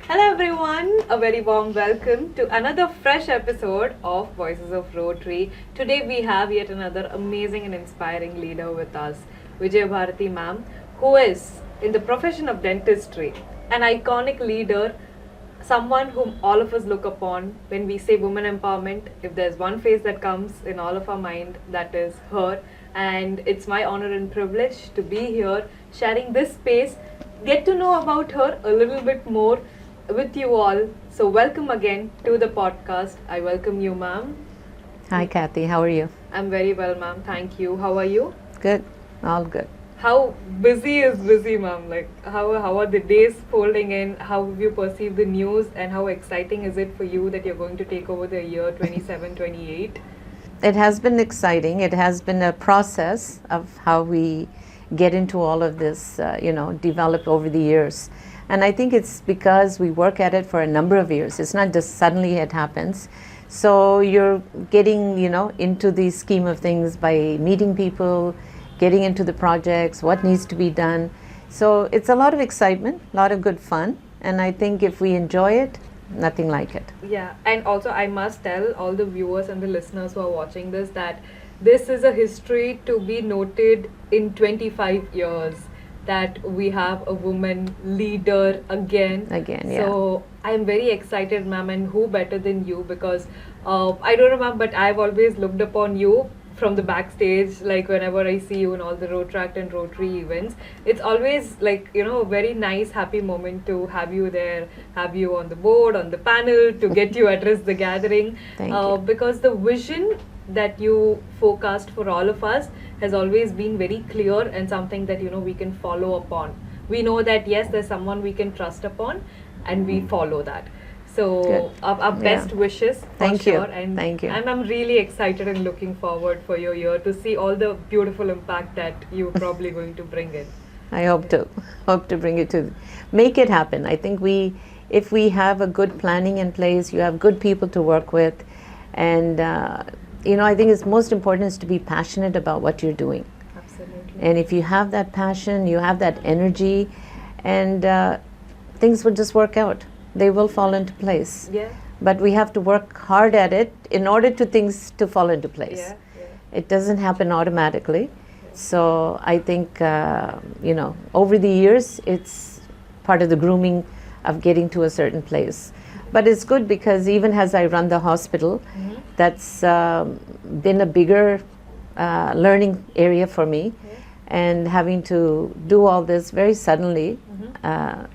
Hello everyone, a very warm welcome to another fresh episode of Voices of Rotary. Today we have yet another amazing and inspiring leader with us, Vijaya Bharathi ma'am, who is in the profession of dentistry, an iconic leader, someone whom all of us look upon when we say women empowerment. If there's one face that comes in all of our mind, that is her. And it's my honor and privilege to be here sharing this space, get to know about her a little bit more with you all. So welcome again to the podcast. I welcome you, ma'am. Hi, Kathy. How are you? I'm very well, ma'am. Thank you. How are you? Good. All good. How busy is busy, ma'am? Like, how are the days folding in? How have you perceived the news? And how exciting is it for you that you're going to take over the year 27, 28? It has been exciting. It has been a process of how we get into all of this, developed over the years. And I think it's because we work at it for a number of years. It's not just suddenly it happens. So you're getting, into the scheme of things by meeting people, getting into the projects, what needs to be done. So it's a lot of excitement, a lot of good fun. And I think if we enjoy it, nothing like it. Yeah, and also I must tell all the viewers and the listeners who are watching this that this is a history to be noted in 25 years. That we have a woman leader again. Yeah. So I'm very excited, ma'am, and who better than you, because I don't know, ma'am, but I've always looked upon you from the backstage, like whenever I see you in all the Rotaract and Rotary events. It's always like, a very nice, happy moment to have you there, have you on the board, on the panel, to get you address the gathering. Thank you. Because the vision that you forecast for all of us has always been very clear and something that we can follow upon. We know that yes, there's someone we can trust upon, and we follow that. So our best wishes for Thank sure. you. And Thank you. I'm really excited and looking forward for your year to see all the beautiful impact that you're probably going to bring in. I hope to bring it to, make it happen. I think if we have a good planning in place, you have good people to work with, and I think it's most important is to be passionate about what you're doing. Absolutely. And if you have that passion, you have that energy, and things will just work out. They will fall into place. Yeah. But we have to work hard at it in order to things to fall into place. Yeah. It doesn't happen automatically. So I think, over the years, it's part of the grooming of getting to a certain place. But it's good because even as I run the hospital, that's been a bigger learning area for me. And having to do all this very suddenly,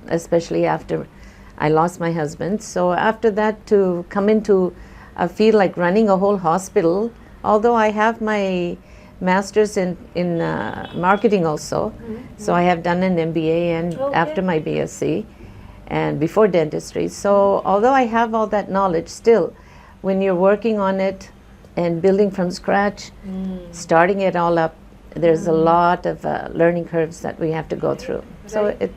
especially after I lost my husband. So after that, to come into a field like running a whole hospital, although I have my master's in marketing also, so I have done an MBA and after my BSc and before dentistry. So although I have all that knowledge, still when you're working on it and building from scratch, starting it all up, there's a lot of learning curves that we have to go through. So it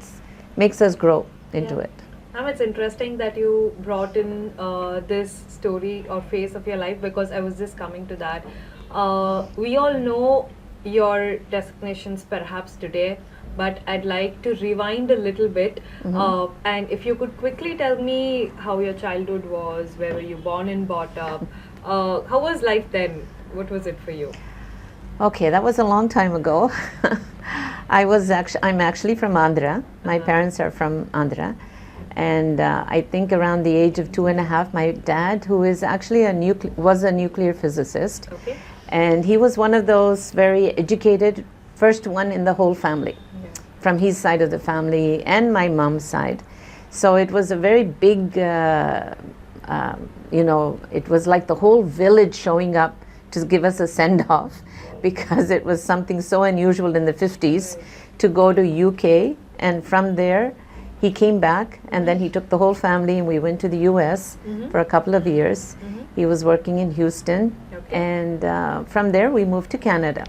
makes us grow into it. It's interesting that you brought in this story or phase of your life, because I was just coming to that. We all know your designations perhaps today, but I'd like to rewind a little bit. And if you could quickly tell me how your childhood was, where were you born and brought up? How was life then? What was it for you? Okay, that was a long time ago. I'm actually from Andhra. My parents are from Andhra. And I think around the age of 2.5, my dad, who is actually was a nuclear physicist, and he was one of those very educated, first one in the whole family, from his side of the family and my mom's side. So it was a very big, it was like the whole village showing up to give us a send-off, because it was something so unusual in the 50s to go to UK, and from there he came back, and then he took the whole family and we went to the US for a couple of years. He was working in Houston, and from there we moved to Canada.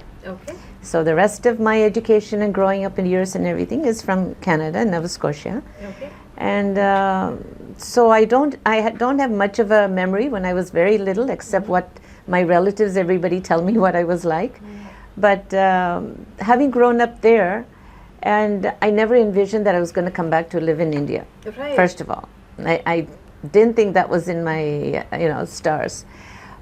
So the rest of my education and growing up in years and everything is from Canada, Nova Scotia. And so I don't have much of a memory when I was very little, except what my relatives, everybody tell me what I was like. But having grown up there, and I never envisioned that I was going to come back to live in India, first of all. I didn't think that was in my, stars.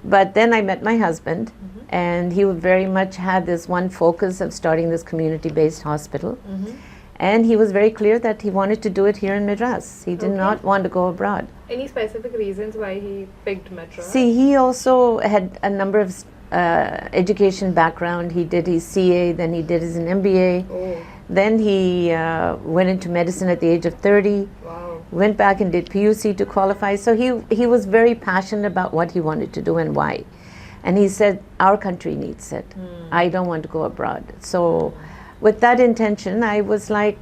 But then I met my husband, and he very much had this one focus of starting this community-based hospital. And he was very clear that he wanted to do it here in Madras. He did not want to go abroad. Any specific reasons why he picked Madras? See, he also had a number of education background. He did his CA, then he did his MBA. Oh. Then he went into medicine at the age of 30. Wow. Went back and did PUC to qualify. So he was very passionate about what he wanted to do and why. And he said, our country needs it. I don't want to go abroad. So with that intention, I was like,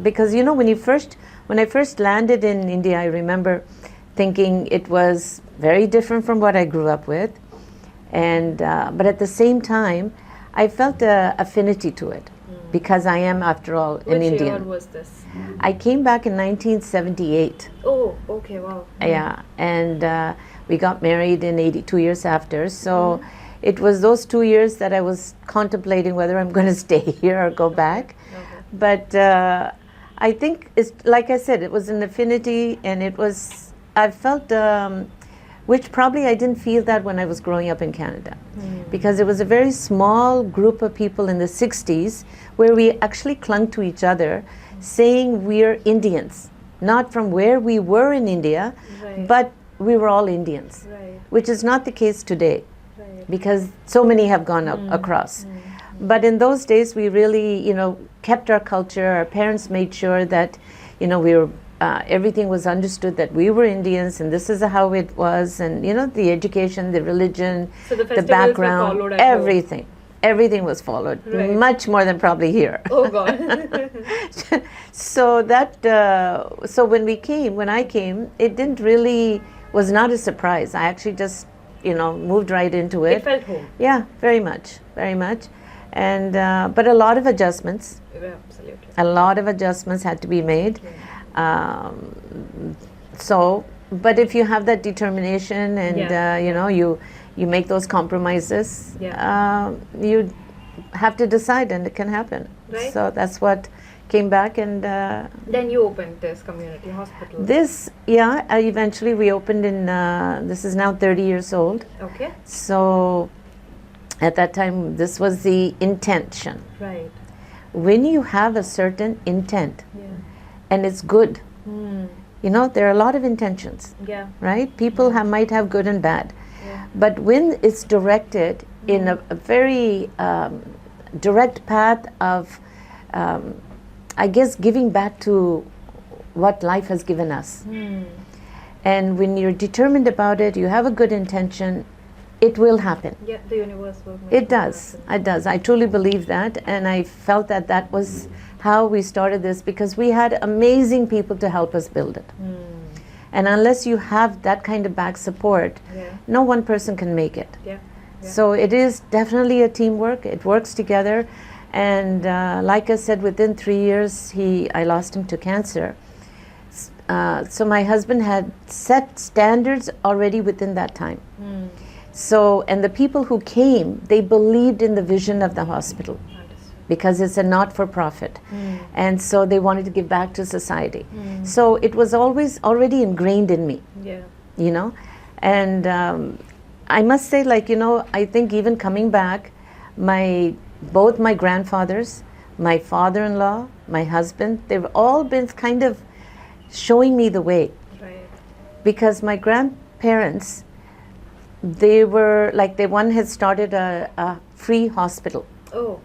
because when I first landed in India, I remember thinking it was very different from what I grew up with. And but at the same time, I felt an affinity to it because I am, after all, an Indian. Which year was this? I came back in 1978. Oh, okay, wow. Yeah, and we got married in 82 years after. So it was those 2 years that I was contemplating whether I'm going to stay here or go back. Okay. But I think, it's like I said, it was an affinity, and I felt, which probably I didn't feel that when I was growing up in Canada. Because it was a very small group of people in the 60s where we actually clung to each other, saying we're Indians, not from where we were in India, but we were all Indians, which is not the case today, because so many have gone across. But in those days, we really, kept our culture. Our parents made sure that, we were, everything was understood that we were Indians, and this is how it was, and the education, the religion, so the background, were everything. Everything was followed, much more than probably here. Oh God! So so when I came, it didn't really, was not a surprise. I actually just, moved right into it. It felt home. Yeah, very much, very much. And but a lot of adjustments. Yeah, absolutely. A lot of adjustments had to be made. But if you have that determination and you make those compromises, you have to decide, and it can happen. Right. So that's what came back, and then you opened this community hospital. Eventually we opened in, this is now 30 years old. Okay. So at that time, this was the intention. Right. When you have a certain intent, and it's good, there are a lot of intentions, right? People might have good and bad. But when it's directed in a very direct path of, I guess, giving back to what life has given us. And when you're determined about it, you have a good intention, it will happen. Yeah, the universe will make it does. It does. I truly believe that, and I felt that was how we started this, because we had amazing people to help us build it. And unless you have that kind of back support, no one person can make it. So it is definitely a teamwork. It works together. And like I said, within 3 years, I lost him to cancer. So my husband had set standards already within that time. So, and the people who came, they believed in the vision of the hospital, because it's a not-for-profit. And so they wanted to give back to society. So it was always already ingrained in me, And I must say, I think even coming back, both my grandfathers, my father-in-law, my husband, they've all been kind of showing me the way. Right. Because my grandparents, one had started a free hospital. Oh.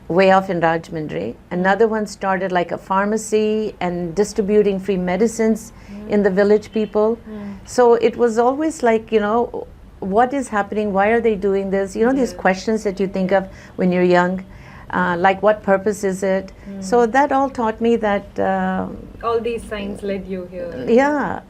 Way off in Rajahmundry. Another one started like a pharmacy and distributing free medicines in the village people. So it was always like, what is happening? Why are they doing this? These questions that you think of when you're young, like what purpose is it? So that all taught me that... all these signs led you here. Yeah,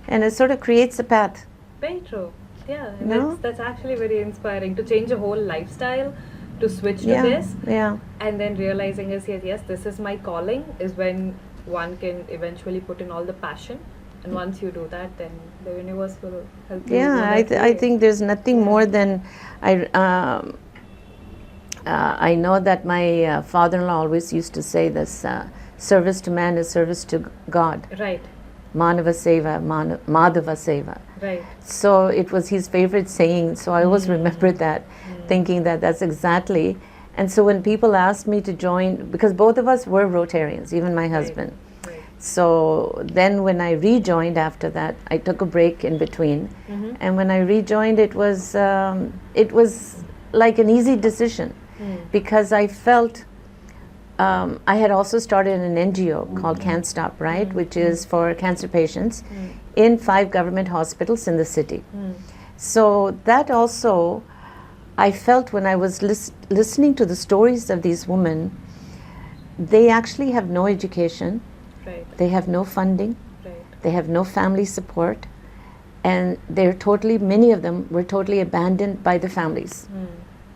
and it sort of creates a path. Very true. Yeah, and that's actually very inspiring, to change a whole lifestyle, to switch to this. Yeah. And then realizing yes, this is my calling, is when one can eventually put in all the passion. And once you do that, then the universe will help you. Yeah, I think there's nothing more than I know that my father-in-law always used to say this, service to man is service to God. Right. Manava Seva, Madhava Seva. Right. So it was his favorite saying. So I always remembered that, thinking that that's exactly. And so when people asked me to join, because both of us were Rotarians, even my husband. Right. So then when I rejoined after that, I took a break in between. And when I rejoined, it was like an easy decision because I felt I had also started an NGO called CANSTOP, right, which is for cancer patients in 5 government hospitals in the city. So that also, I felt when I was listening to the stories of these women, they actually have no education, Right. they have no funding, Right. they have no family support, and many of them were totally abandoned by the families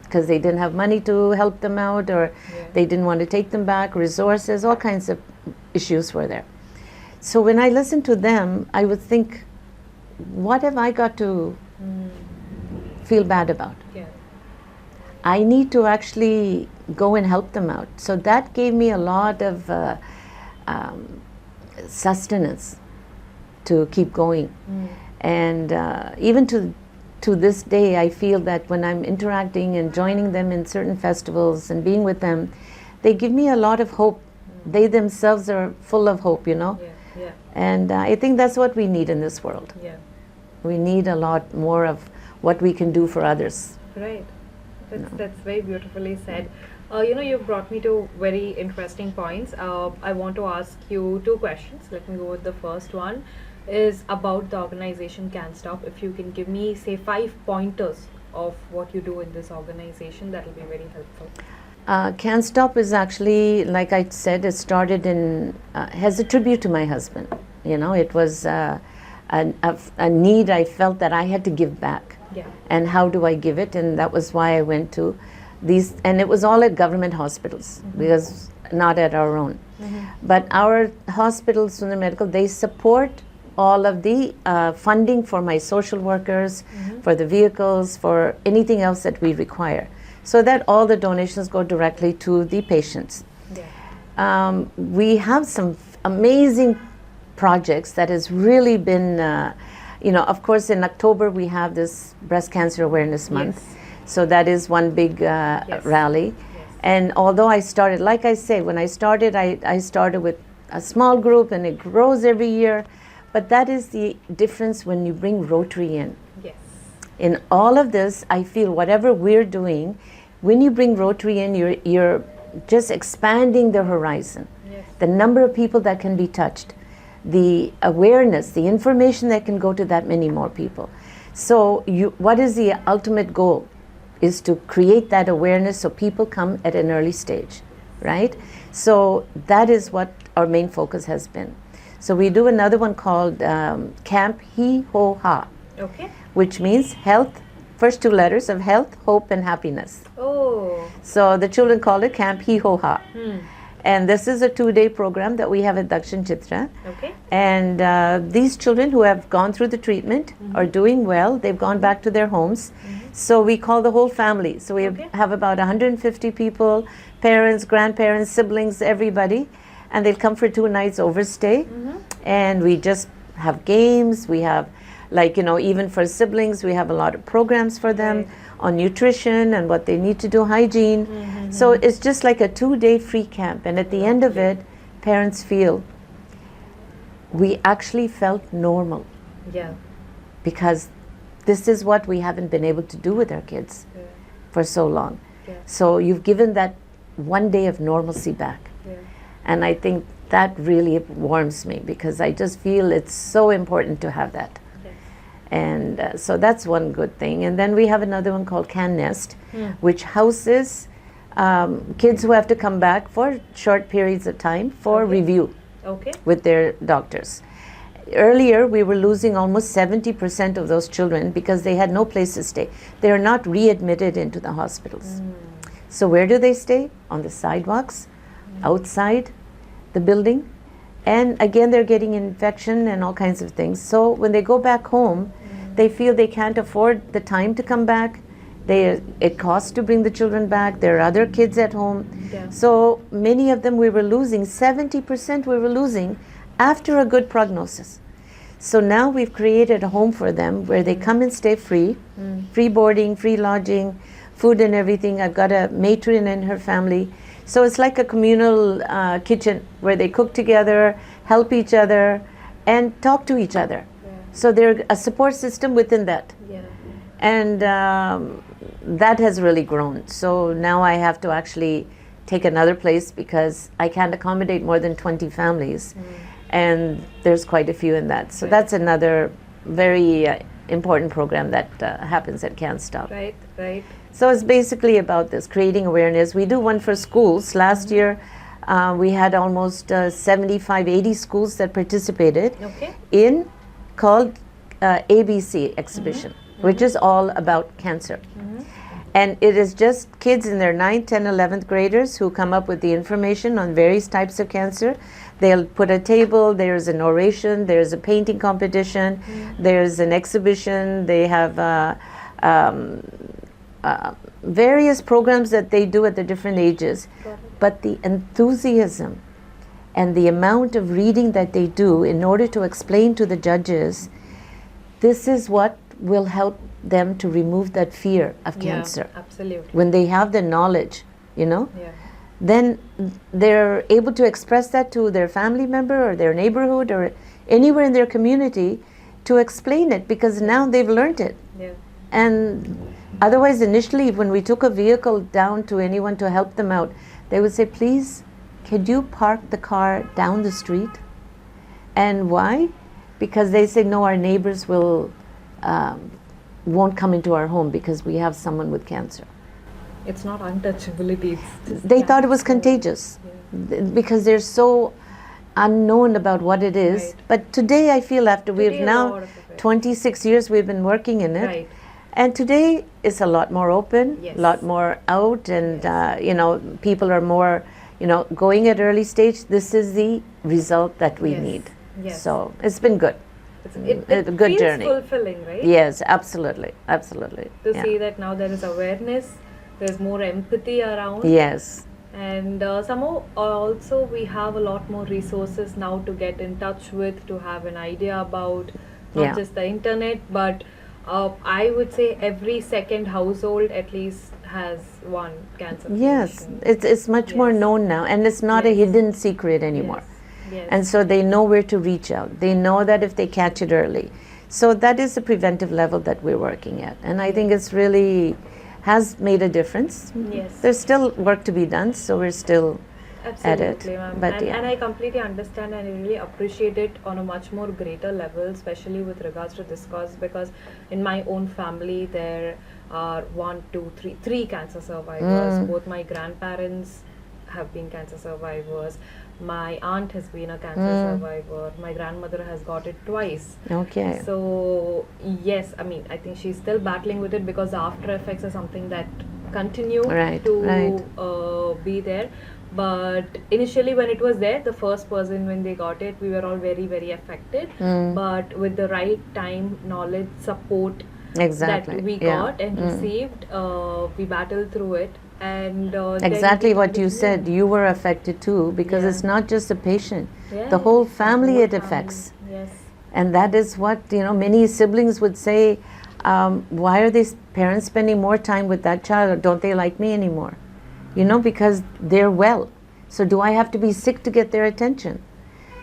because they didn't have money to help them out, or they didn't want to take them back, resources, all kinds of issues were there. So when I listened to them, I would think, what have I got to feel bad about? Yeah. I need to actually go and help them out. So that gave me a lot of sustenance to keep going. And even to this day, I feel that when I'm interacting and joining them in certain festivals and being with them, they give me a lot of hope. They themselves are full of hope, you know. Yeah. Yeah. And I think that's what we need in this world. Yeah. We need a lot more of what we can do for others. Right. That's very beautifully said. You've brought me to very interesting points. I want to ask you 2 questions. Let me go with the first one. Is about the organization CANSTOP. If you can give me, say, 5 pointers of what you do in this organization, that will be very helpful. CANSTOP is actually, like I said, it started as a tribute to my husband. You know, it was a need I felt that I had to give back. Yeah. And how do I give it? And that was why I went to these, and it was all at government hospitals, because not at our own. But our hospitals, Sundar Medical, they support all of the funding for my social workers, for the vehicles, for anything else that we require, so that all the donations go directly to the patients. Yeah. We have some amazing projects that has really been, of course, in October we have this Breast Cancer Awareness Month. Yes. So that is one big rally. And although I started, like I say, when I started, I started with a small group and it grows every year. But that is the difference when you bring Rotary in. Yes. In all of this, I feel whatever we're doing, when you bring Rotary in, you're just expanding the horizon. Yes. The number of people that can be touched, the awareness, the information that can go to that many more people. So what is the ultimate goal? Is to create that awareness so people come at an early stage, right? So that is what our main focus has been. So we do another one called Camp He Ho Ha, Okay. which means health, first 2 letters of health, hope, and happiness. Oh. So the children call it Camp He Ho Ha. And this is a 2-day program that we have at Dakshin Chitra. Okay. And these children who have gone through the treatment are doing well. They've gone back to their homes. So we call the whole family. So we have about 150 people, parents, grandparents, siblings, everybody. And they'll come for 2 nights overstay. And we just have games. We have, even for siblings, we have a lot of programs for them on nutrition and what they need to do, hygiene. So it's just like a 2-day free camp. And at the end of it, parents feel, we actually felt normal. Yeah. Because this is what we haven't been able to do with our kids for so long. Yeah. So you've given that 1 day of normalcy back. Yeah. And I think that really warms me, because I just feel it's so important to have that. Yes. And so that's one good thing. And then we have another one called Can Nest, which houses kids who have to come back for short periods of time for review with their doctors. Earlier, we were losing almost 70% of those children because they had no place to stay. They are not readmitted into the hospitals. So where do they stay? On the sidewalks, outside the building. And again, they're getting infection and all kinds of things. So when they go back home, they feel they can't afford the time to come back. It costs to bring the children back. There are other kids at home. Yeah. So many of them we were losing, 70% we were losing after a good prognosis. So now we've created a home for them where they come and stay free, free boarding, free lodging, food and everything. I've got a matron and her family. So it's like a communal kitchen where they cook together, help each other, and talk to each other. Yeah. So they're a support system within that. Yeah. And that has really grown. So now I have to actually take another place because I can't accommodate more than 20 families. And there's quite a few in that. So that's another very important program that happens at CANSTOP. Right, right. So it's basically about this, creating awareness. We do one for schools. Last year, we had almost 75, 80 schools that participated in called ABC exhibition, which is all about cancer. And it is just kids in their 9th, 10th, 11th graders who come up with the information on various types of cancer. They'll put a table, there's an oration, there's a painting competition, there's an exhibition, they have various programs that they do at the different ages. But the enthusiasm and the amount of reading that they do in order to explain to the judges, this is what will help them to remove that fear of cancer. Absolutely. When they have the knowledge, Yeah. then they're able to express that to their family member or their neighborhood or anywhere in their community to explain it, because now they've learned it. Yeah. And otherwise, initially, when we took a vehicle down to anyone to help them out, they would say, please, could you park the car down the street? And why? Because they say, no, our neighbors won't come into our home because we have someone with cancer. It's not untouchability. It's just They thought it was cancer. contagious because they're so unknown about what it is. Right. But today I feel after Today we've a now lot of it, right. 26 years we've been working in it. Right. And today it's a lot more open, Yes. a lot more out, and people are more, going at early stage. This is the result that we Yes. need. Yes. So it's been good. It a good feels journey. fulfilling, right? Yes, absolutely. To see that now there is awareness, there's more empathy around. Yes. And somehow also we have a lot more resources now to get in touch with, to have an idea about not just the internet, but I would say every second household at least has one cancer Yes, patient. it's much more known now, and it's not a hidden secret anymore. Yes. And so they know where to reach out. They know that if they catch it early. So that is the preventive level that we're working at. And I think it's really has made a difference. Yes. There's still work to be done, so we're still at it. Absolutely, ma'am. But And I completely understand and I really appreciate it on a much more greater level, especially with regards to this cause, because in my own family there are three cancer survivors. Both my grandparents have been cancer survivors. My aunt has been a cancer survivor. My grandmother has got it twice. Okay. So yes, I think she's still battling with it because the after effects are something that continue to be there. But initially when it was there, the first person when they got it, we were all very, very affected. But with the right time, knowledge, support that we got and received, we battled through it. And exactly what you said, you were affected too, because it's not just the patient, the whole family it affects. Yes. And that is what many siblings would say, why are these parents spending more time with that child, or don't they like me anymore? Because they're well. So do I have to be sick to get their attention?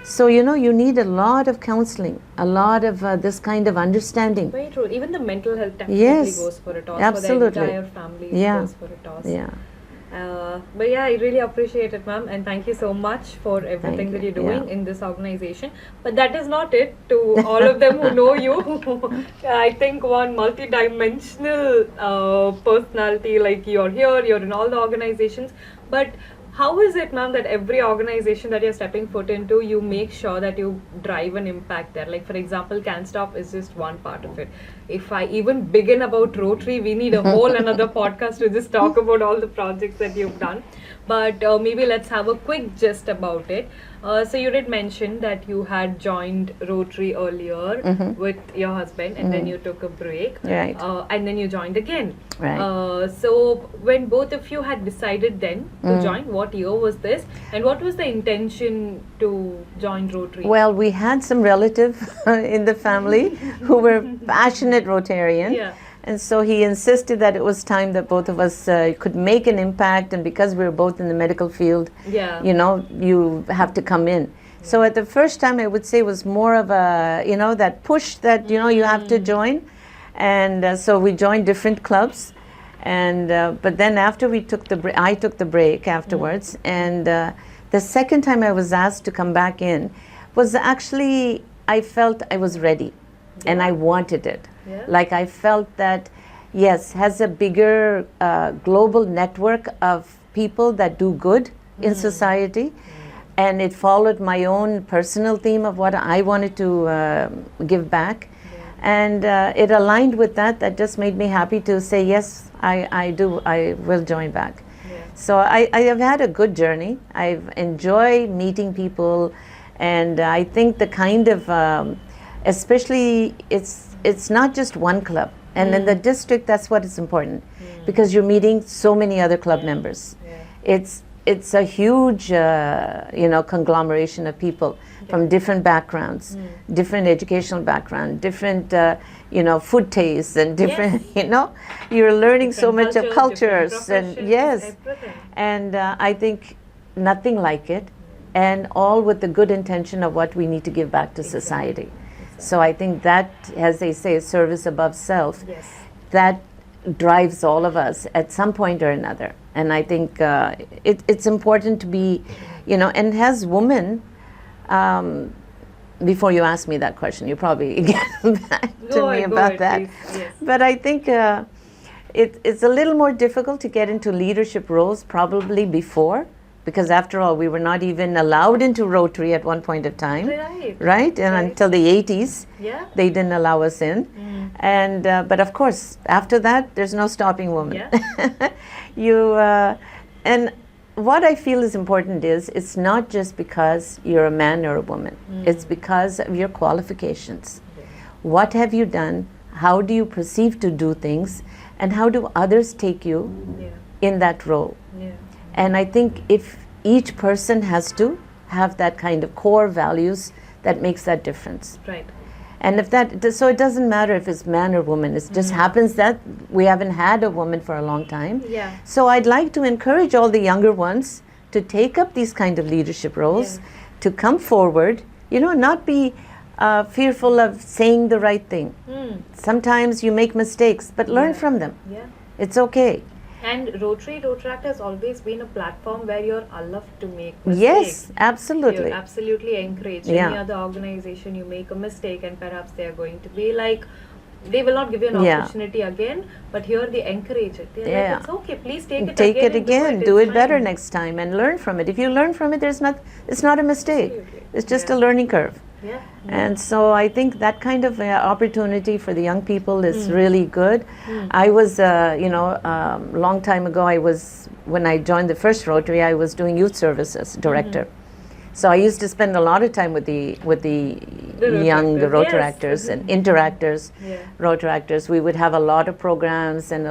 So you need a lot of counseling, a lot of this kind of understanding. Very true. Even the mental health definitely goes for a toss. Absolutely. For the entire family goes for a toss. Yeah. But I really appreciate it, ma'am, and thank you so much for everything that you're doing in this organization. But that is not it. To all of them who know you, I think one multi-dimensional personality, like you're here, you're in all the organizations. But how is it, ma'am, that every organization that you're stepping foot into, you make sure that you drive an impact there? Like, for example, CANSTOP is just one part of it. If I even begin about Rotary, we need a whole another podcast to just talk about all the projects that you've done. but maybe let's have a quick gist about it. So you did mention that you had joined Rotary earlier with your husband, and then you took a break, Right. and then you joined again. Right. So when both of you had decided then to join, what year was this, and what was the intention to join Rotary? Well, we had some relative in the family who were passionate Rotarian. Yeah. And so he insisted that it was time that both of us could make an impact, and because we were both in the medical field, Yeah. you know, you have to come in. So at the first time, I would say, was more of a, you know, that push that, you know, you have to join. And so we joined different clubs. And but then after we took the I took the break afterwards. And the second time I was asked to come back in was actually, I felt I was ready and I wanted it. Yeah. Like I felt that, yes, has a bigger global network of people that do good in society. And it followed my own personal theme of what I wanted to give back. And it aligned with that. That just made me happy to say, yes, I will join back. Yeah. So I have had a good journey. I've enjoyed meeting people. And I think the kind of, especially it's not just one club. And in the district, that's what is important. Because you're meeting so many other club members. Yeah. It's a huge, you know, conglomeration of people from different backgrounds, different educational background, different, you know, food tastes and different, you know, you're learning so much of cultures and yes, everything. and I think nothing like it, and all with the good intention of what we need to give back to society. So I think that, as they say, service above self, Yes. that drives all of us at some point or another. And I think it's important to be, you know, and as women, before you ask me that question, you probably get back to me about that. Please. Yes. But I think it's a little more difficult to get into leadership roles probably before, because after all, we were not even allowed into Rotary at one point of time. Right. And Right. until the 80s, Yeah. they didn't allow us in. And but of course, after that, there's no stopping women. Yeah. And what I feel is important is it's not just because you're a man or a woman. It's because of your qualifications. What have you done? How do you perceive to do things? And how do others take you Yeah. in that role? Yeah. And I think if each person has to have that kind of core values, that makes that difference. Right. And if that, so it doesn't matter if it's man or woman. It just happens that we haven't had a woman for a long time. Yeah. So I'd like to encourage all the younger ones to take up these kind of leadership roles, to come forward, you know, not be fearful of saying the right thing. Sometimes you make mistakes, but learn from them. Yeah. It's okay. And Rotaractors has always been a platform where you're allowed to make mistakes. Yes, absolutely. You're absolutely encouraged. Yeah. Any other organization, you make a mistake and perhaps they are going to be like, they will not give you an Yeah. opportunity again, but here they encourage it. They're Yeah. like, it's okay, please take it Take again. it again, and do it's it better fine." next time, and learn from it. If you learn from it, it's not a mistake. Absolutely. It's just Yeah. a learning curve. Yeah. And so I think that kind of opportunity for the young people is really good. I was, you know, long time ago, when I joined the first Rotary, I was doing youth services director. So I used to spend a lot of time with the young Rotaractors, Rotaractors and interactors, Yeah. Rotaractors. We would have a lot of programs and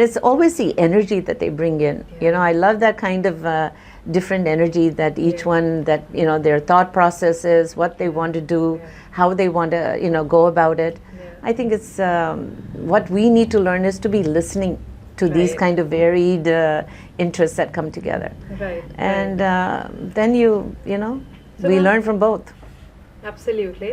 it's always the energy that they bring in. You know, I love that kind of different energy that each one, that, you know, their thought processes, what they want to do, how they want to, you know, go about it. I think it's what we need to learn is to be listening to these Right. kind of varied interests that come together. Right. And then you know, So we now- learn from both. Absolutely.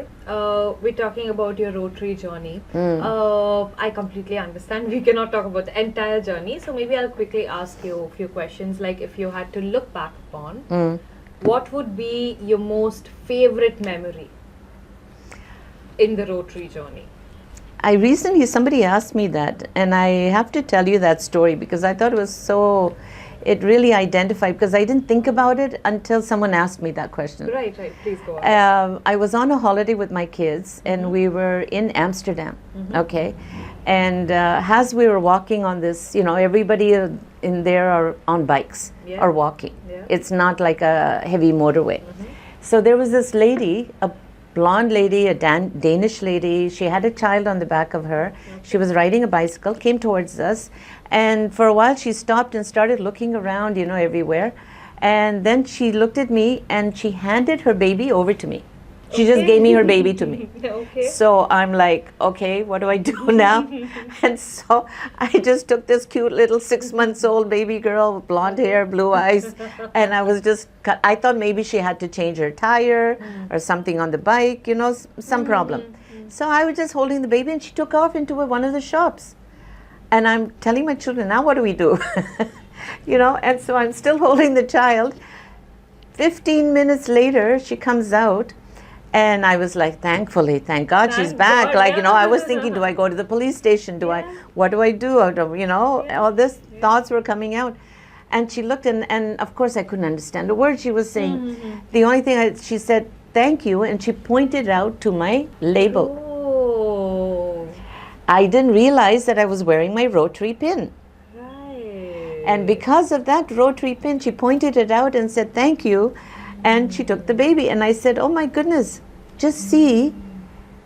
We're talking about your Rotary journey. I completely understand. We cannot talk about the entire journey. So maybe I'll quickly ask you a few questions. Like, if you had to look back upon, what would be your most favorite memory in the Rotary journey? I recently, somebody asked me that, and I have to tell you that story because I thought it was so, it really identified, because I didn't think about it until someone asked me that question. Right. Please go on. I was on a holiday with my kids, and we were in Amsterdam, okay? And as we were walking on this, you know, everybody in there are on bikes Yeah. or walking. Yeah. It's not like a heavy motorway. Mhm. So there was this lady, a blonde lady, a Danish lady. She had a child on the back of her. She was riding a bicycle, came towards us, and for a while she stopped and started looking around, you know, everywhere. And then she looked at me and she handed her baby over to me. She just gave me her baby to me. Okay. So I'm like, okay, what do I do now? And so I just took this cute little 6 months old baby girl with blonde hair, blue eyes, and I was just, I thought maybe she had to change her tire or something on the bike, you know, some problem. So I was just holding the baby and she took off into one of the shops. And I'm telling my children, now what do we do? You know, and so I'm still holding the child. 15 minutes later, she comes out. And I was like, thankfully, thank God she's Thank back. God, Like, you know, I yeah. was thinking, do I go to the police station? What do I do? You know, Yeah. all this thoughts were coming out. And she looked and of course I couldn't understand a word she was saying. The only thing she said, thank you, and she pointed out to my label. Oh. I didn't realize that I was wearing my Rotary pin. Right. And because of that Rotary pin, she pointed it out and said, thank you. And she took the baby. And I said, oh my goodness, just see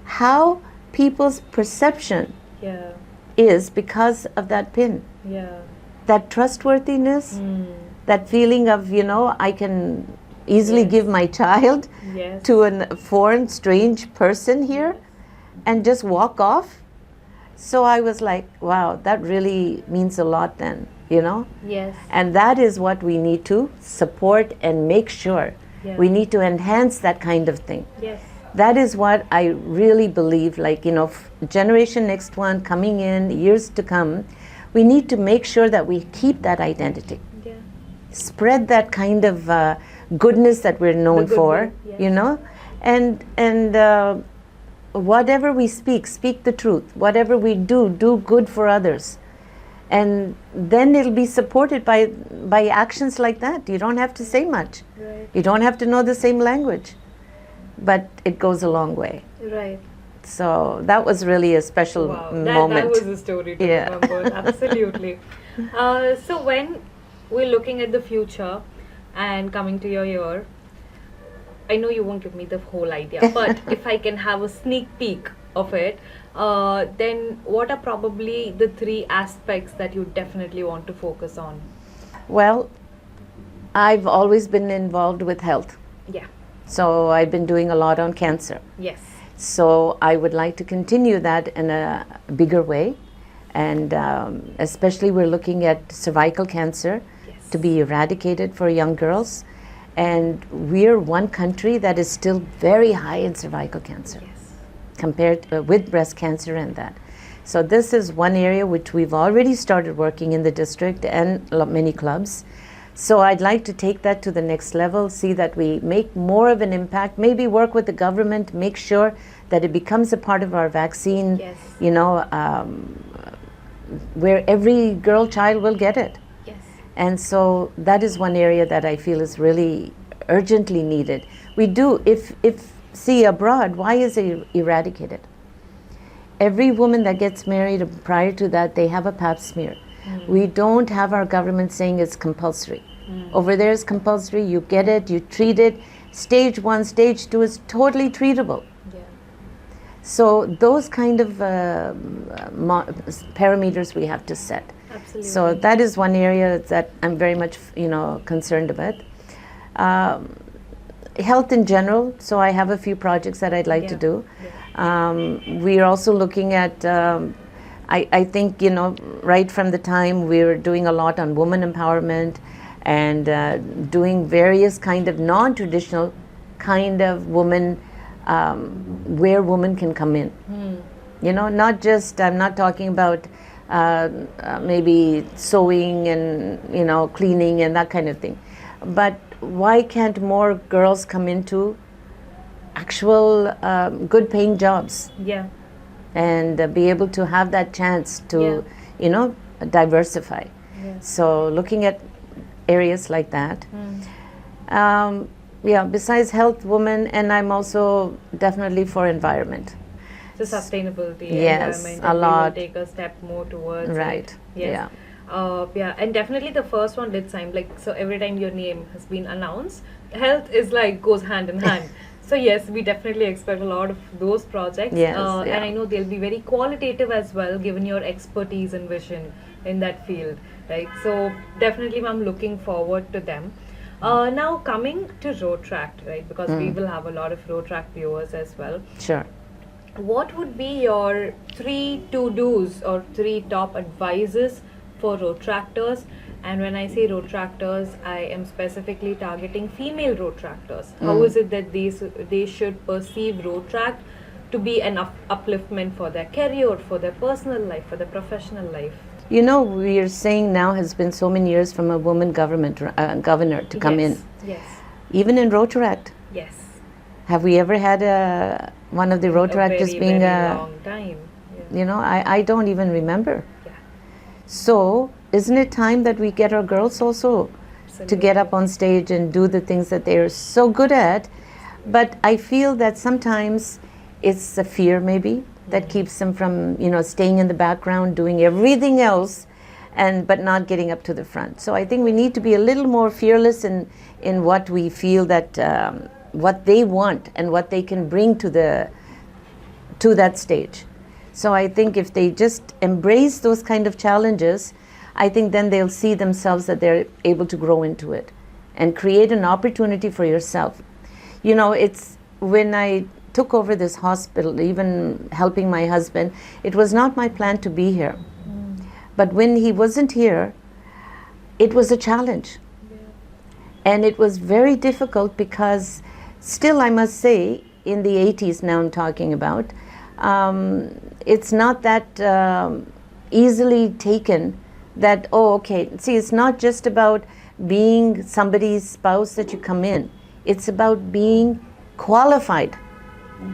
how people's perception Yeah. is because of that pin. Yeah. That trustworthiness, that feeling of, you know, I can easily Yes. give my child Yes. to a foreign, strange person here and just walk off. So I was like, wow, that really means a lot then, you know? Yes. And that is what we need to support and make sure. Yeah. We need to enhance that kind of thing. Yes. That is what I really believe, like, you know, generation next one coming in, years to come, we need to make sure that we keep that identity. Yeah. Spread that kind of goodness that we're known The for, goodwill, yes. you know? And whatever we speak the truth. Whatever we do good for others. And then it'll be supported by actions like that. You don't have to say much. Right. You don't have to know the same language. But it goes a long way. Right. So that was really a special Wow. moment. That was a story to Yeah. remember. Absolutely. So when we're looking at the future and coming to your year, I know you won't give me the whole idea, but if I can have a sneak peek of it, then what are probably the 3 aspects that you definitely want to focus on? Well, I've always been involved with health. Yeah. So I've been doing a lot on cancer. Yes. So I would like to continue that in a bigger way. And especially we're looking at cervical cancer Yes. to be eradicated for young girls. And we're one country that is still very high in cervical cancer Yes. compared with breast cancer and that. So this is one area which we've already started working in the district and many clubs. So I'd like to take that to the next level, see that we make more of an impact, maybe work with the government, make sure that it becomes a part of our vaccine, Yes. you know, where every girl child will get it. Yes. And so that is one area that I feel is really urgently needed. We do, if see abroad, why is it eradicated? Every woman that gets married prior to that, they have a pap smear. We don't have our government saying it's compulsory. Over there it's compulsory, you get it, you treat it. Stage 1, stage 2 is totally treatable. Yeah. So those kind of parameters we have to set. Absolutely. So that is one area that I'm very much, you know, concerned about. Health in general, so I have a few projects that I'd like to do. We are also looking at, I think, you know, right from the time we're doing a lot on women empowerment and doing various kind of non-traditional kind of women, where women can come in. You know, not just, I'm not talking about maybe sewing and, you know, cleaning and that kind of thing. But why can't more girls come into actual good paying jobs Yeah. and be able to have that chance to, Yeah. you know, diversify. Yeah. So looking at areas like that. Yeah, besides health, women, and I'm also definitely for environment. So sustainability, Yes, environment, a and we lot. will take a step more towards Right, it. Yes. Yeah, and definitely the first one did sound like, so every time your name has been announced, health is like goes hand in hand. So yes, we definitely expect a lot of those projects. Yes, And yeah. I know they'll be very qualitative as well, given your expertise and vision in that field, right? So definitely, I'm looking forward to them. Now coming to Rotaract, right? Because we will have a lot of Rotaract viewers as well. Sure. What would be your three to-dos or three top advices for Rotaractors? And when I say Rotaractors, I am specifically targeting female Rotaractors. How is it that they should perceive Rotaract to be an upliftment for their career, for their personal life, for their professional life? You know, we are saying now has been so many years from a woman governor to come in. Yes. Even in Rotaract. Yes. Have we ever had one of the Rotaractors being very long time. Yeah. You know, I don't even remember. Yeah. So isn't it time that we get our girls also to get up on stage and do the things that they're so good at? But I feel that sometimes it's a fear maybe that keeps them from, you know, staying in the background, doing everything else, but not getting up to the front. So I think we need to be a little more fearless in what we feel that what they want and what they can bring to that stage. So I think if they just embrace those kind of challenges, I think then they'll see themselves that they're able to grow into it and create an opportunity for yourself. You know, it's when I took over this hospital, even helping my husband, it was not my plan to be here. But when he wasn't here, it was a challenge. And it was very difficult because still, I must say, in the 80s now I'm talking about, it's not that easily taken that, oh, okay, see, it's not just about being somebody's spouse that you come in. It's about being qualified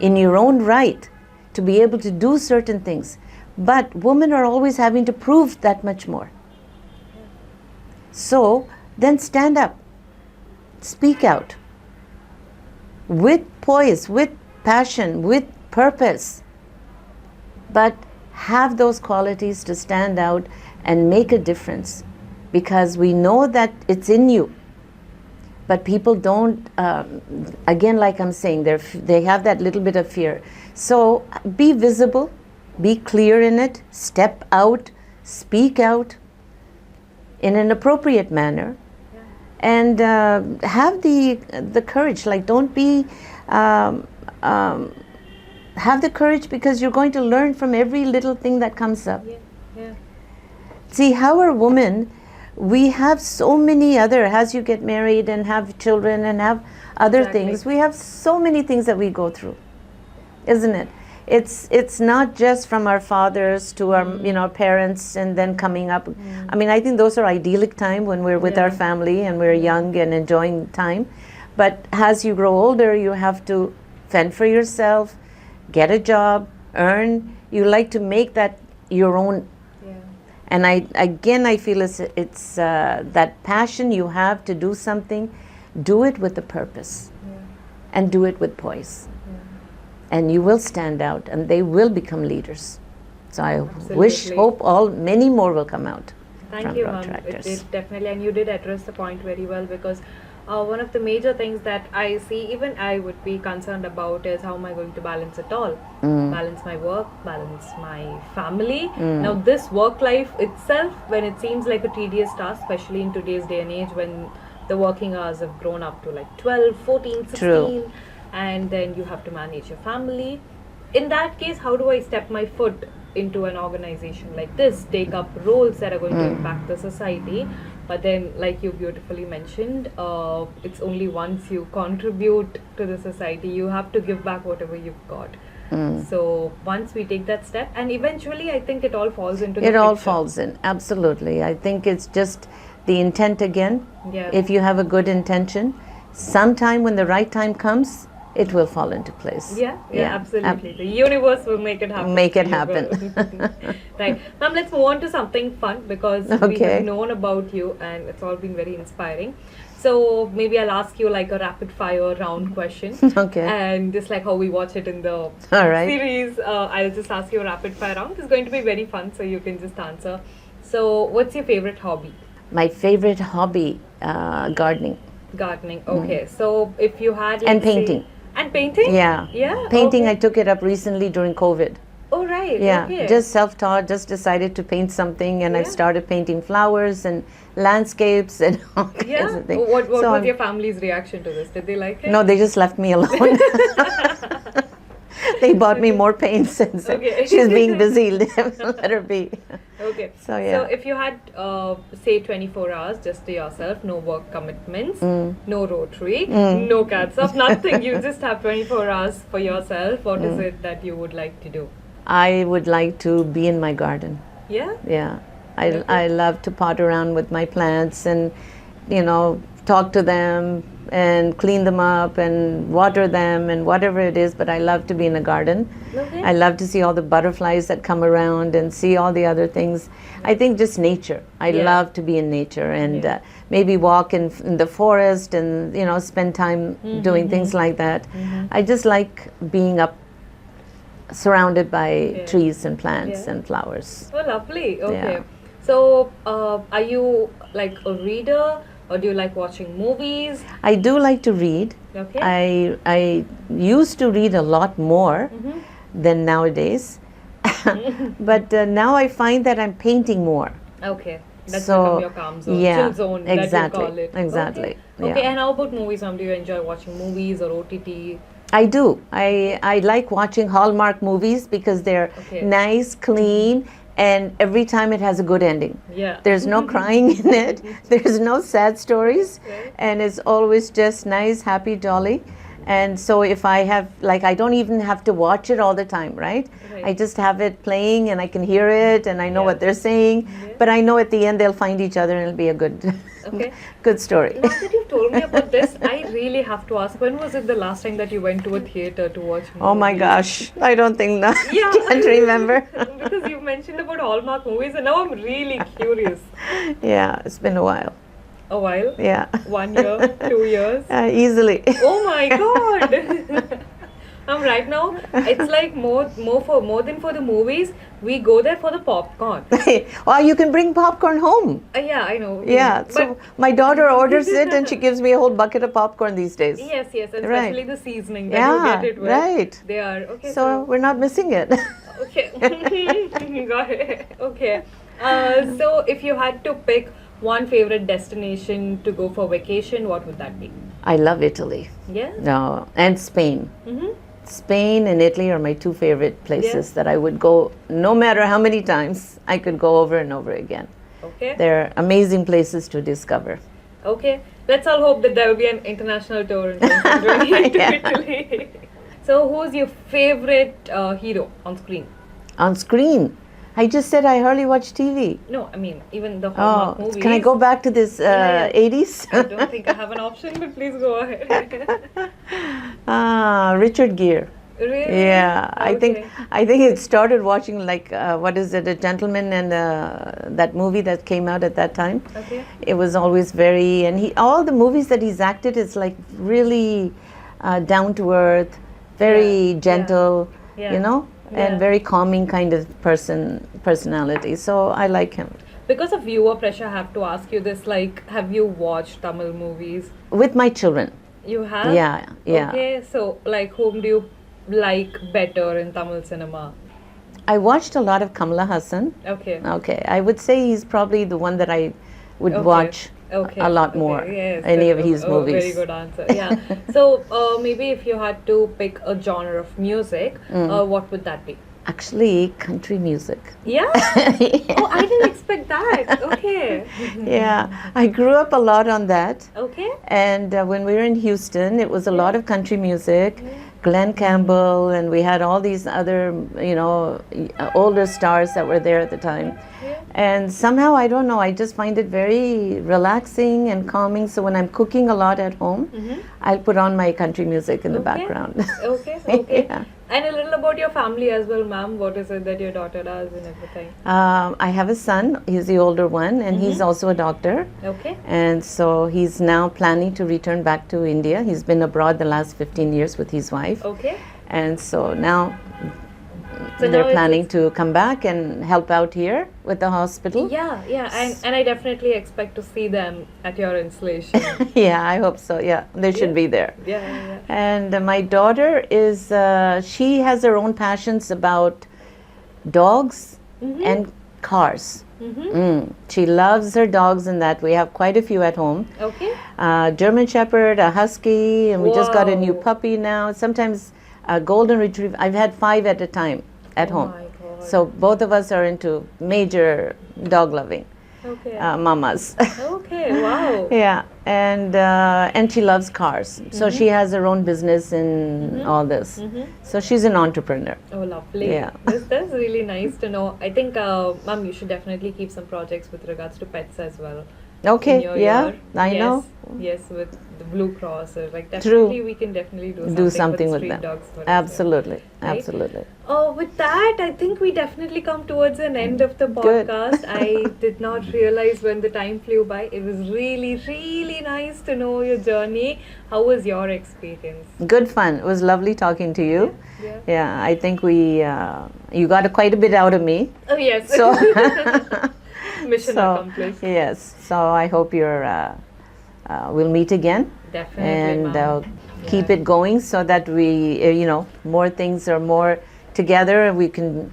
in your own right to be able to do certain things. But women are always having to prove that much more. So then stand up, speak out with poise, with passion, with purpose, but have those qualities to stand out and make a difference, because we know that it's in you. But people don't, again, like I'm saying, they have that little bit of fear. So be visible, be clear in it, step out, speak out in an appropriate manner, and have the courage. Like, don't be, have the courage, because you're going to learn from every little thing that comes up. Yeah. See, how are women, we have so many other, as you get married and have children and have other things, we have so many things that we go through, isn't it? It's not just from our fathers to our parents and then coming up. I mean, I think those are idyllic time when we're with our family and we're young and enjoying time. But as you grow older, you have to fend for yourself, get a job, earn. You like to make that your own. And I feel it's that passion you have to do something, do it with a purpose, and do it with poise. And you will stand out, and they will become leaders. So I hope many more will come out. Thank you, ma'am. It definitely, and you did address the point very well, because one of the major things that I see, even I would be concerned about, is how am I going to balance it all? Balance my work, balance my family. Now this work life itself, when it seems like a tedious task, especially in today's day and age when the working hours have grown up to like 12, 14, 16, True. And then you have to manage your family. In that case, how do I step my foot into an organization like this, take up roles that are going to impact the society? But then, like you beautifully mentioned, it's only once you contribute to the society, you have to give back whatever you've got. So once we take that step, and eventually I think it all falls into the It all picture. falls in, absolutely. I think it's just the intent again. Yeah. If you have a good intention, sometime when the right time comes, it will fall into place. Yeah, absolutely. The universe will make it happen. Make it happen. Right. Ma'am, let's move on to something fun, because we have known about you and it's all been very inspiring. So maybe I'll ask you like a rapid fire round question. Okay. And just like how we watch it in the All right. series, I'll just ask you a rapid fire round. It's going to be very fun, so you can just answer So, what's your favorite hobby? My favorite hobby, gardening. Gardening. Okay. So, if you had And let's say- painting. and painting. Yeah. Yeah. Painting, okay. I took it up recently during COVID. Oh right. Yeah, Okay. just self-taught, just decided to paint something, and I Yeah. started painting flowers and landscapes and all kinds yeah. of things. What So was I'm- your family's reaction to this? Did they like it? No, they just left me alone. They bought me more paints and said, Okay. she's being busy, let her be. Okay. So, yeah. So if you had say 24 hours just to yourself, no work commitments, no Rotary, no CANSTOP, nothing. You just have 24 hours for yourself. What is it that you would like to do? I would like to be in my garden. Yeah. Yeah, Okay. I love to pot around with my plants and, talk to them and clean them up and water them and whatever it is, but I love to be in a garden. Okay. I love to see all the butterflies that come around and see all the other things. I think just nature. I Yeah. love to be in nature and Yeah. maybe walk in the forest and, spend time doing things like that. I just like being up surrounded by Yeah. trees and plants Yeah. and flowers. Oh, lovely. Okay. Yeah. So, are you like a reader, or do you like watching movies? I do like to read. Okay. I used to read a lot more than nowadays, but now I find that I'm painting more. Okay. That's So, become your calm zone, yeah, chill zone, exactly, that you call it. exactly, Okay. Okay. yeah. And how about movies? Do you enjoy watching movies or OTT? I do. I like watching Hallmark movies because they're Okay. nice, clean, and every time it has a good ending. Yeah. There's no crying in it. There's no sad stories, Right. and it's always just nice, happy, jolly. And so if I have, I don't even have to watch it all the time, right? Right. I just have it playing and I can hear it and I know Yeah. what they're saying. Yeah. But I know at the end they'll find each other and it'll be a good, Okay. good story. Now that you've told me about this, I really have to ask, when was it the last time that you went to a theater to watch movies? Oh my gosh, I don't think that. Yeah. Can't remember. Because you mentioned about Hallmark movies and now I'm really curious. Yeah, it's been a while. A while? Yeah. 1 year? 2 years? Easily. Oh my god! Right now, it's like more than for the movies, we go there for the popcorn. Well, you can bring popcorn home. Yeah, I know. Yeah, But so my daughter orders it and she gives me a whole bucket of popcorn these days. yes, and Right. especially the seasoning that Yeah, you get it with. right. They are okay. So we're not missing it. Okay, got it. Okay. So if you had to pick one favorite destination to go for vacation, what would that be? I love Italy. Yeah. No, and Spain. Mm-hmm. Spain and Italy are my two favorite places that I would go no matter how many times. I could go over and over again. Okay. They're amazing places to discover. Okay. Let's all hope that there will be an international tour in 2020 to Yeah. Italy. So, who's your favorite hero on screen? On screen, I just said I hardly watch TV. No, I mean even the Hallmark Oh, movies. can I go back to this Yeah. 80s? I don't think I have an option, but please go ahead. Richard Gere. Really? Yeah, Okay. I think it started watching what is it, A Gentleman and that movie that came out at that time. Okay. It was always very, and all the movies that he's acted is like really down to earth, very Yeah, gentle, yeah, and yeah. very calming kind of personality. So I like him. Because of viewer pressure, I have to ask you this: like, have you watched Tamil movies? With my children. You have? Yeah, yeah. Okay, so like, whom do you like better in Tamil cinema? I watched a lot of Kamala Hassan. Okay. Okay, I would say he's probably the one that I would Okay. watch Okay. a lot okay, more. Yes, Any of that's his a movies. Very good answer. Yeah. So maybe if you had to pick a genre of music, what would that be? Actually, country music. Yeah. Oh, I didn't expect that. Okay. Yeah, I grew up a lot on that. Okay. And when we were in Houston, it was a lot of country music, Glenn Campbell, and we had all these other, older stars that were there at the time. Yeah. And somehow, I don't know, I just find it very relaxing and calming. So when I'm cooking a lot at home, I'll put on my country music in the Okay. background. Okay. Okay. Yeah. And a little about your family as well, ma'am. What is it that your daughter does and everything? I have a son, he's the older one, and he's also a doctor. Okay. And so he's now planning to return back to India. He's been abroad the last 15 years with his wife. Okay. And so now So now they're it's- planning to come back and help out here with the hospital. Yeah, and I definitely expect to see them at your installation. Yeah, I hope so. Yeah, they should Yeah. be there. Yeah. And my daughter is, she has her own passions about dogs and cars. She loves her dogs in that. We have quite a few at home. Okay. German Shepherd, a Husky, and we just got a new Wow. puppy now. Sometimes a Golden Retriever. I've had 5 at a time at Oh home. my God. So both of us are into major dog loving Okay. mamas. Okay. Wow. Yeah, and she loves cars. So she has her own business in all this. So she's an entrepreneur. Oh, lovely. Yeah. That's really nice to know. I think, Mom, you should definitely keep some projects with regards to pets as well. Okay, in your yeah, year. I Yes, know. Yes, with the Blue Cross, or like True. definitely we can definitely Do for something the with street them. dogs for us, yeah. Absolutely, Right? absolutely. Oh, with that, I think we definitely come towards an end of the Good. podcast. I did not realize when the time flew by. It was really, really nice to know your journey. How was your experience? Good fun. It was lovely talking to you. Yeah. Yeah, I think you got quite a bit out of me. Oh, yes. So, Mission accomplished. yes. So I hope we'll meet again. Definitely, And ma'am. keep it going so that we, more things are more together and we can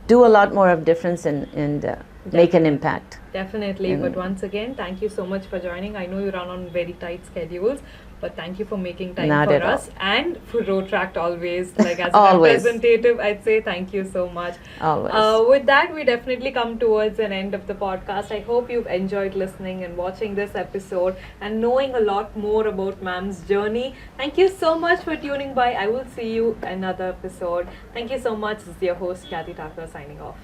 do a lot more of difference and make an impact. Definitely, but once again, thank you so much for joining. I know you run on very tight schedules, but thank you for making time Not for at all. us and for Rotaract always. Like as a Always. representative, I'd say thank you so much. Always. With that, we definitely come towards an end of the podcast. I hope you've enjoyed listening and watching this episode and knowing a lot more about Ma'am's journey. Thank you so much for tuning by. I will see you another episode. Thank you so much. This is your host, Kathy Thakur, signing off.